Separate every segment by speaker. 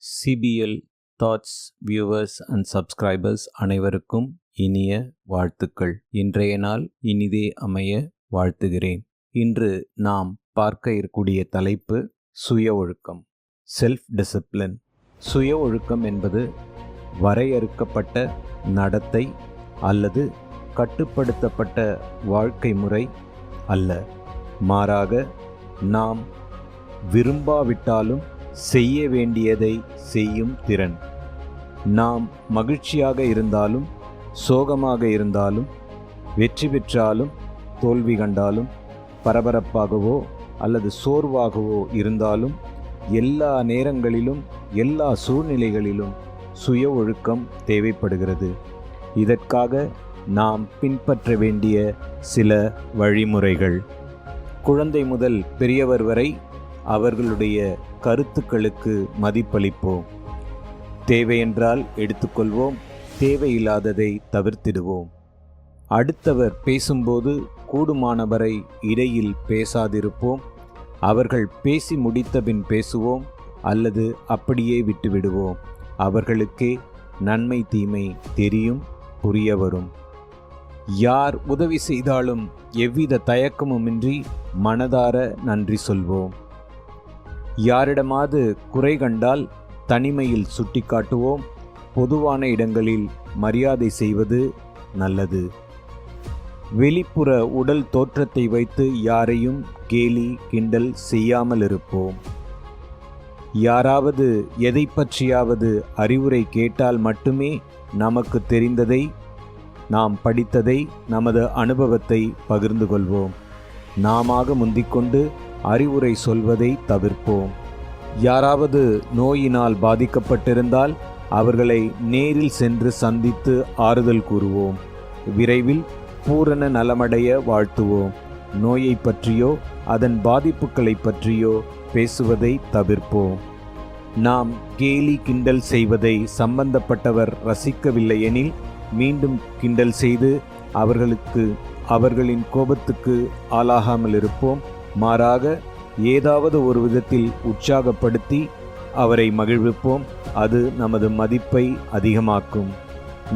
Speaker 1: CPL thoughts viewers and subscribers அனைவருக்கும் இனிய வாழ்த்துக்கள். இன்றைய நாள் இனிதே அமைய வாழ்த்துகிறேன். இன்று நாம் பார்க்க இருக்கக்கூடிய தலைப்பு சுய ஒழுக்கம், செல்ஃப் டிசிப்ளின். சுய ஒழுக்கம் என்பது வரையறுக்கப்பட்ட நடத்தை அல்லது கட்டுப்படுத்தப்பட்ட வாழ்க்கை முறை அல்ல. மாறாக நாம் விரும்பாவிட்டாலும் செய்ய வேண்டியதை செய்யும் திறன். நாம் மகிழ்ச்சியாக இருந்தாலும் சோகமாக இருந்தாலும் வெற்றி பெற்றாலும் தோல்வி கண்டாலும் பரபரப்பாகவோ அல்லது சோர்வாகவோ இருந்தாலும் எல்லா நேரங்களிலும் எல்லா சூழ்நிலைகளிலும் சுய ஒழுக்கம் தேவைப்படுகிறது. இதற்காக நாம் பின்பற்ற வேண்டிய சில வழிமுறைகள். குழந்தை முதல் பெரியவர் வரை அவர்களுடைய கருத்துக்களுக்கு மதிப்பளிப்போம். தேவையென்றால் எடுத்துக்கொள்வோம், தேவையில்லாததை தவிர்த்திடுவோம். அடுத்தவர் பேசும்போது கூடுமானவரை இடையில் பேசாதிருப்போம். அவர்கள் பேசி முடித்தபின் பேசுவோம் அல்லது அப்படியே விட்டுவிடுவோம். அவர்களுக்கே நன்மை தீமை தெரியும், புரிய வரும். யார் உதவி செய்தாலும் எவ்வித தயக்கமுமின்றி மனதார நன்றி சொல்வோம். யாரிடமாவது குறை கண்டால் தனிமையில் சுட்டிக்காட்டுவோம். பொதுவான இடங்களில் மரியாதை செய்வது நல்லது. வெளிப்புற உடல் தோற்றத்தை வைத்து யாரையும் கேலி கிண்டல் செய்யாமல் இருப்போம். யாராவது எதை பற்றியாவது அறிவுரை கேட்டால் மட்டுமே நமக்கு தெரிந்ததை, நாம் படித்ததை, நமது அனுபவத்தை பகிர்ந்து கொள்வோம். நாமாக முந்திக்கொண்டு அறிவுரை சொல்வதை தவிர்ப்போம். யாராவது நோயினால் பாதிக்கப்பட்டிருந்தால் அவர்களை நேரில் சென்று சந்தித்து ஆறுதல் கூறுவோம். விரைவில் பூரண நலமடைய வாழ்த்துவோம். நோயை பற்றியோ அதன் பாதிப்புகளை பற்றியோ பேசுவதை தவிர்ப்போம். நாம் கேலி கிண்டல் செய்வதை சம்பந்தப்பட்டவர் ரசிக்கவில்லை எனில் மீண்டும் கிண்டல் செய்து அவர்களின் கோபத்துக்கு ஆளாகாமல் இருப்போம். மாறாக ஏதாவது ஒரு விதத்தில் உற்சாகப்படுத்தி அவரை மகிழ்விப்போம். அது நமது மதிப்பை அதிகமாக்கும்.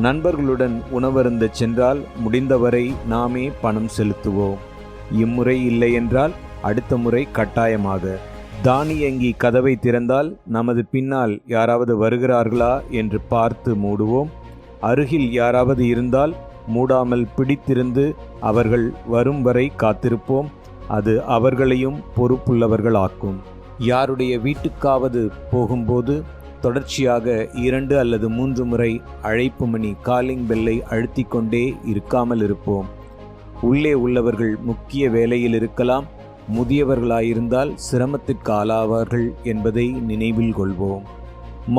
Speaker 1: நண்பர்களுடன் உணவருந்த சென்றால் முடிந்தவரை நாமே பணம் செலுத்துவோம். இம்முறை இல்லை என்றால் அடுத்த முறை கட்டாயமாக. தானியங்கி கதவை திறந்தால் நமது பின்னால் யாராவது வருகிறார்களா என்று பார்த்து மூடுவோம். அருகில் யாராவது இருந்தால் மூடாமல் பிடித்திருந்து அவர்கள் வரும் வரை காத்திருப்போம். அது அவர்களையும் பொறுப்புள்ளவர்களாக்கும். யாருடைய வீட்டுக்காவது போகும்போது தொடர்ச்சியாக 2 அல்லது 3 முறை அழைப்பு மணி காலிங் பெல்லை அழுத்தி கொண்டே இருக்காமல் இருப்போம். உள்ளே உள்ளவர்கள் முக்கிய வேலையில் இருக்கலாம். முதியவர்களாயிருந்தால் சிரமத்திற்கு ஆளாவார்கள் என்பதை நினைவில் கொள்வோம்.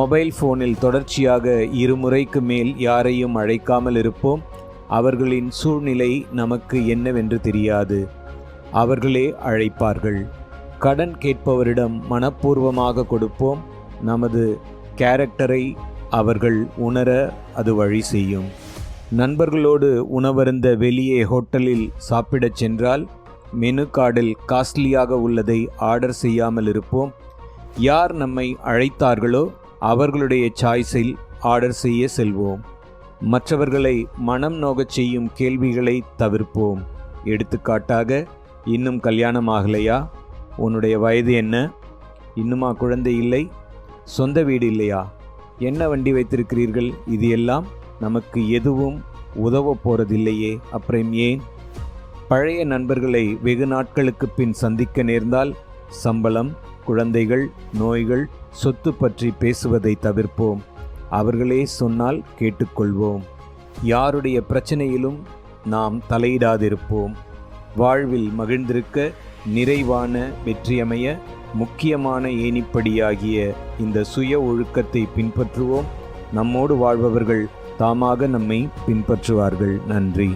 Speaker 1: மொபைல் ஃபோனில் தொடர்ச்சியாக 2 முறைக்கு மேல் யாரையும் அழைக்காமல் இருப்போம். அவர்களின் சூழ்நிலை நமக்கு என்னவென்று தெரியாது. அவர்களே அழைப்பார்கள். கடன் கேட்பவரிடம் மனப்பூர்வமாக கொடுப்போம். நமது கேரக்டரை அவர்கள் உணர அது வழி செய்யும். நண்பர்களோடு உணவருந்த வெளியே ஹோட்டலில் சாப்பிடச் சென்றால் மெனு கார்டில் காஸ்ட்லியாக உள்ளதை ஆர்டர் செய்யாமல் இருப்போம். யார் நம்மை அழைத்தார்களோ அவர்களுடைய சாய்ஸில் ஆர்டர் செய்ய செல்வோம். மற்றவர்களை மனம் நோகச் செய்யும் கேள்விகளை தவிர்ப்போம். எடுத்துக்காட்டாக, இன்னும் கல்யாணம் ஆகலையா? உன்னுடைய வயது என்ன? இன்னுமா குழந்தை இல்லை? சொந்த வீடு இல்லையா? என்ன வண்டி வைத்திருக்கிறீர்கள்? இது எல்லாம் நமக்கு எதுவும் உதவ போறதில்லையே, அப்புறம் ஏன்? பழைய நண்பர்களை வெகு நாட்களுக்கு பின் சந்திக்க நேர்ந்தால் சம்பளம், குழந்தைகள், நோய்கள், சொத்து பற்றி பேசுவதை தவிர்ப்போம். அவர்களே சொன்னால் கேட்டுக்கொள்வோம். யாருடைய பிரச்சனையிலும் நாம் தலையிடாதிருப்போம். வாழ்வில் மகிழ்ந்திருக்க, நிறைவான வெற்றியமைய முக்கியமான ஏணிப்படியாகிய இந்த சுய ஒழுக்கத்தை பின்பற்றுவோம். நம்மோடு வாழ்பவர்கள் தாமாக நம்மை பின்பற்றுவார்கள். நன்றி.